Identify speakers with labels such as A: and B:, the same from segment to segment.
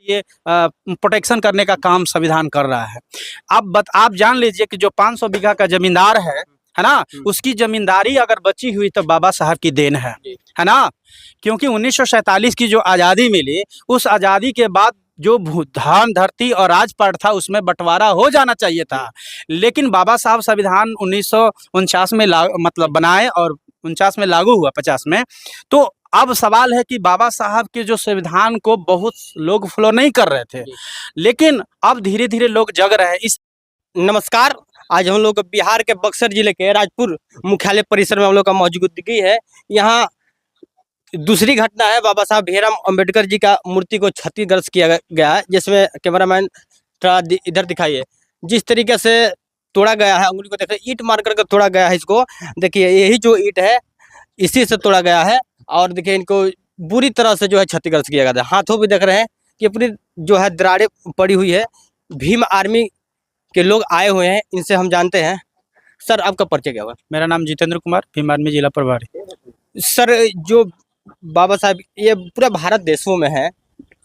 A: ये प्रोटेक्शन करने का काम संविधान कर रहा है। आप जान लीजिए कि जो 500 बीघा का जमींदार है ना, उसकी जमींदारी अगर बची हुई तो बाबा साहब की देन है ना। क्योंकि 1947 की जो आज़ादी मिली, उस आज़ादी के बाद जो धान धरती और राजपाट था उसमें बंटवारा हो जाना चाहिए था, लेकिन बाबा साहब संविधान 1949 में मतलब बनाए और 49 में लागू हुआ 50 में। तो अब सवाल है कि बाबा साहब के जो संविधान को बहुत लोग फॉलो नहीं कर रहे थे, लेकिन अब धीरे धीरे लोग जग रहे हैं।
B: नमस्कार, आज हम लोग बिहार के बक्सर जिले के राजपुर मुख्यालय परिसर में हम लोग का मौजूदगी है। यहाँ दूसरी घटना है, बाबा साहब भीमराव अंबेडकर जी का मूर्ति को क्षतिग्रस्त किया गया है, जिसमें कैमरामैन थोड़ा इधर दिखाइए। जिस तरीके से तोड़ा गया है, उंगली को देखिए, ईंट मार करके तोड़ा गया है। इसको देखिए, यही जो ईंट है इसी से तोड़ा गया है। और देखिए, इनको बुरी तरह से जो है क्षतिग्रस्त किया गया है। हाथों भी देख रहे हैं कि पूरी जो है दरारें पड़ी हुई है। भीम आर्मी के लोग आए हुए हैं, इनसे हम जानते हैं। सर, आपका परिचय क्या हुआ?
A: मेरा नाम जितेंद्र कुमार, भीम आर्मी जिला प्रभारी।
B: सर, जो बाबा साहब ये पूरा भारत देशों में है,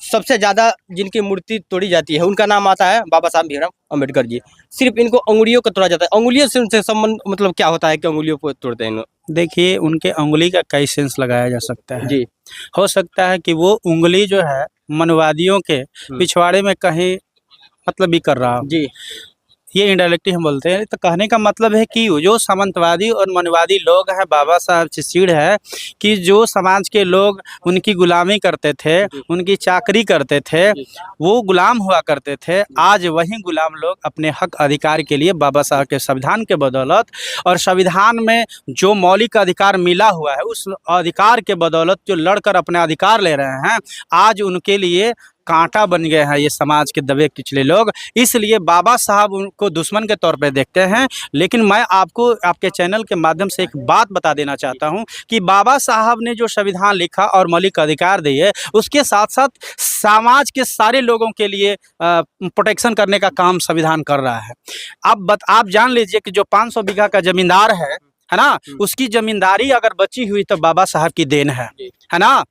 B: सबसे ज़्यादा जिनकी मूर्ति तोड़ी जाती है उनका नाम आता है बाबा साहब भीमराव अंबेडकर जी। सिर्फ इनको अंगुलियों को तोड़ा जाता है। अंगुलियों से उनसे संबंध मतलब क्या होता है कि अंगुलियों को तोड़ते हैं?
A: देखिए, उनके उंगली का कई सेंस लगाया जा सकता है
B: जी।
A: हो सकता है कि वो उंगली जो है मनवादियों के पिछवाड़े में कहीं मतलब भी कर रहा हो
B: जी।
A: ये इनडायरेक्टली हम बोलते हैं। तो कहने का मतलब है कि जो सामंतवादी और मनवादी लोग हैं, बाबा साहब से चिड़ है कि जो समाज के लोग उनकी गुलामी करते थे, उनकी चाकरी करते थे, वो गुलाम हुआ करते थे। आज वही गुलाम लोग अपने हक अधिकार के लिए बाबा साहब के संविधान के बदौलत और संविधान में जो मौलिक अधिकार मिला हुआ है, उस अधिकार के बदौलत जो लड़कर अपने अधिकार ले रहे हैं, आज उनके लिए कांटा बन गए हैं ये समाज के दबे कुचले लोग। इसलिए बाबा साहब उनको दुश्मन के तौर पे देखते हैं। लेकिन मैं आपको आपके चैनल के माध्यम से एक बात बता देना चाहता हूं कि बाबा साहब ने जो संविधान लिखा और मौलिक अधिकार दिए, उसके साथ साथ समाज के सारे लोगों के लिए प्रोटेक्शन करने का काम संविधान कर रहा है। आप जान लीजिए कि जो 500 बीघा का जमींदार है ना, उसकी जमींदारी अगर बची हुई तो बाबा साहब की देन है ना।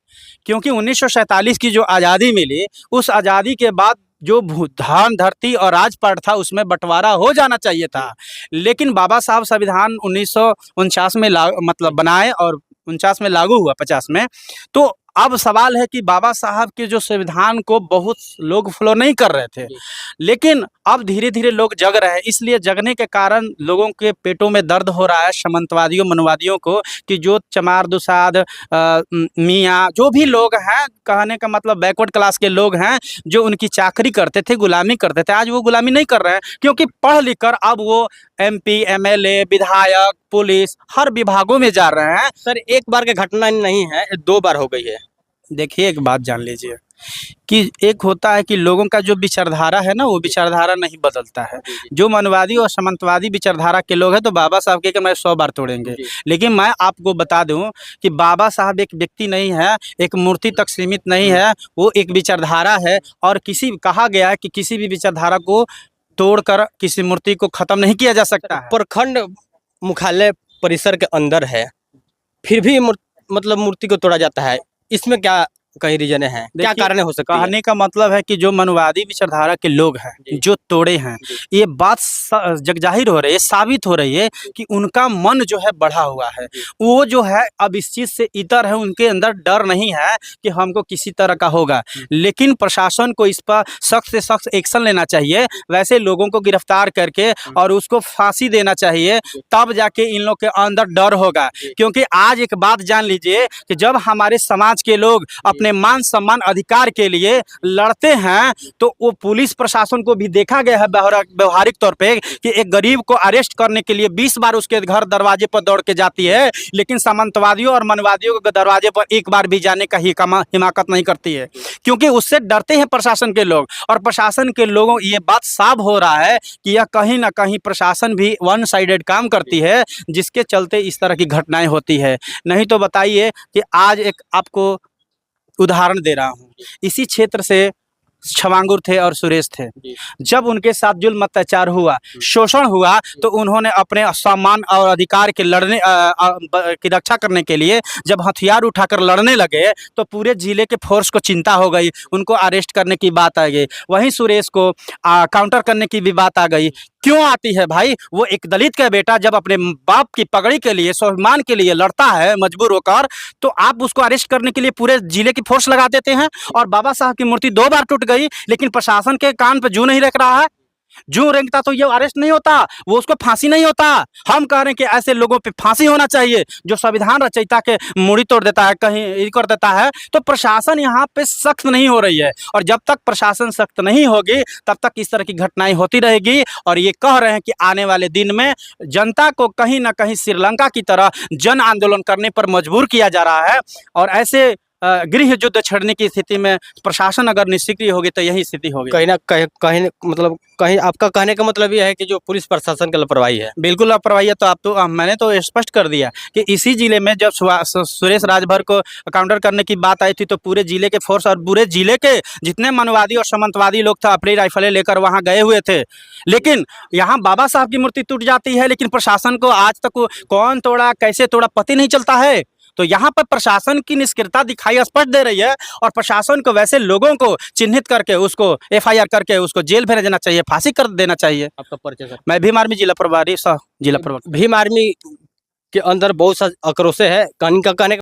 A: क्योंकि 1947 की जो आज़ादी मिली, उस आज़ादी के बाद जो धान धरती और राजपाट था उसमें बंटवारा हो जाना चाहिए था, लेकिन बाबा साहब संविधान 1949 में मतलब बनाए और 49 में लागू हुआ 50 में। तो अब सवाल है कि बाबा साहब के जो संविधान को बहुत लोग फॉलो नहीं कर रहे थे, लेकिन अब धीरे धीरे लोग जग रहे हैं। इसलिए जगने के कारण लोगों के पेटों में दर्द हो रहा है, सामंतवादियों मनवादियों को, कि जो चमार दुसाद मियाँ जो भी लोग हैं, कहने का मतलब बैकवर्ड क्लास के लोग हैं, जो उनकी चाकरी करते थे, गुलामी करते थे, आज वो गुलामी नहीं कर रहे हैं, क्योंकि पढ़ लिख कर अब वो MP MLA विधायक पुलिस हर विभागों में जा रहे हैं।
B: सर, एक बार की घटना नहीं है, 2 बार हो गई है।
A: देखिए, एक बात जान लीजिए कि एक होता है कि लोगों का जो विचारधारा है ना, वो विचारधारा नहीं बदलता है। जो मनवादी और सामंतवादी विचारधारा के लोग हैं, तो बाबा साहब के मैं 100 बार तोड़ेंगे। लेकिन मैं आपको बता दूं कि बाबा साहब एक व्यक्ति नहीं है, एक मूर्ति तक सीमित नहीं है, वो एक विचारधारा है। और कहा गया है कि किसी भी विचारधारा को तोड़कर किसी मूर्ति को खत्म नहीं किया जा सकता है।
B: प्रखंड मुख्यालय परिसर के अंदर है, फिर भी मतलब मूर्ति को तोड़ा जाता है। इसमें क्या कई रीजन है, क्या कारण हो सकता है?
A: कहने का मतलब है कि जो मनवादी विचारधारा के लोग हैं, जो तोड़े हैं, ये बात जगजाहिर हो रही है, साबित हो रही है कि उनका मन जो है बढ़ा हुआ है। वो जो है अब इस चीज़ से इतर है, उनके अंदर डर नहीं है कि हमको किसी तरह का होगा। लेकिन प्रशासन को इस पर सख्त से सख्त एक्शन लेना चाहिए, वैसे लोगों को गिरफ्तार करके और उसको फांसी देना चाहिए, तब जाके इन लोग के अंदर डर होगा। क्योंकि आज एक बात जान लीजिए कि जब हमारे समाज के लोग अपने मान सम्मान अधिकार के लिए लड़ते हैं, तो वो पुलिस प्रशासन को भी देखा गया है व्यवहारिक तौर पे कि एक गरीब को अरेस्ट करने के लिए 20 बार उसके घर दरवाजे पर दौड़ के जाती है, लेकिन सामंतवादियों और मनवादियों के दरवाजे पर एक बार भी जाने का हिमाकत नहीं करती है, क्योंकि उससे डरते हैं प्रशासन के लोग। और प्रशासन के लोगों ये बात साफ हो रहा है कि यह कहीं ना कहीं प्रशासन भी वन साइडेड काम करती है, जिसके चलते इस तरह की घटनाएं होती है। नहीं तो बताइए कि आज एक आपको उदाहरण दे रहा हूँ, इसी क्षेत्र से छवांगुर थे और सुरेश थे।
B: जी।
A: जब उनके साथ जुल्म अत्याचार हुआ, शोषण हुआ, तो उन्होंने अपने सम्मान और अधिकार के की रक्षा करने के लिए जब हथियार उठाकर लड़ने लगे, तो पूरे जिले के फोर्स को चिंता हो गई, उनको अरेस्ट करने की बात आ गई। वहीं सुरेश को काउंटर करने की भी बात आ गई। क्यों आती है भाई? वो एक दलित का बेटा जब अपने बाप की पगड़ी के लिए, स्वाभिमान के लिए लड़ता है मजबूर होकर, तो आप उसको अरेस्ट करने के लिए पूरे जिले की फोर्स लगा देते हैं। और बाबा साहब की मूर्ति 2 बार टूट गई, लेकिन प्रशासन के कान पे जूं नहीं रख रहा है। जूं रेंगता तो ये अरेस्ट नहीं होता, वो उसको फांसी नहीं होता। हम कह रहे हैं कि ऐसे लोगों पे फांसी होना चाहिए जो संविधान रचयिता के मूड़ी तोड़ देता है, कहीं ये कर देता है। तो प्रशासन यहाँ पे सख्त नहीं हो रही है, और जब तक प्रशासन सख्त नहीं होगी तब तक इस तरह की घटनाएं होती रहेगी। और ये कह रहे हैं कि आने वाले दिन में जनता को कहीं ना कहीं श्रीलंका की तरह जन आंदोलन करने पर मजबूर किया जा रहा है। और ऐसे गृह युद्ध छेड़ने की स्थिति में प्रशासन अगर निष्क्रिय होगी तो यही स्थिति होगी।
B: कहीं आपका कहने का मतलब ये है कि जो पुलिस प्रशासन की लापरवाही है।
A: बिल्कुल लापरवाही है। तो आप तो मैंने तो स्पष्ट कर दिया कि इसी जिले में जब सुरेश राजभर को काउंटर करने की बात आई थी, तो पूरे जिले के फोर्स और पूरे जिले के जितने मनवादी और सामंतवादी लोग थे अपनी राइफलें लेकर वहां गए हुए थे। लेकिन यहाँ बाबा साहब की मूर्ति टूट जाती है, लेकिन प्रशासन को आज तक कौन तोड़ा, कैसे तोड़ा, पता नहीं चलता है। तो यहाँ पर प्रशासन की निष्क्रियता दिखाई स्पष्ट दे रही है, और प्रशासन को वैसे लोगों को चिन्हित करके उसको FIR करके उसको जेल भेज देना चाहिए, फांसी कर देना चाहिए।
B: आपका परिचय सर?
A: मैं भीम आर्मी जिला प्रभारी सह जिला प्रवक्ता।
B: भीम आर्मी के अंदर बहुत सा आक्रोश है, कहने का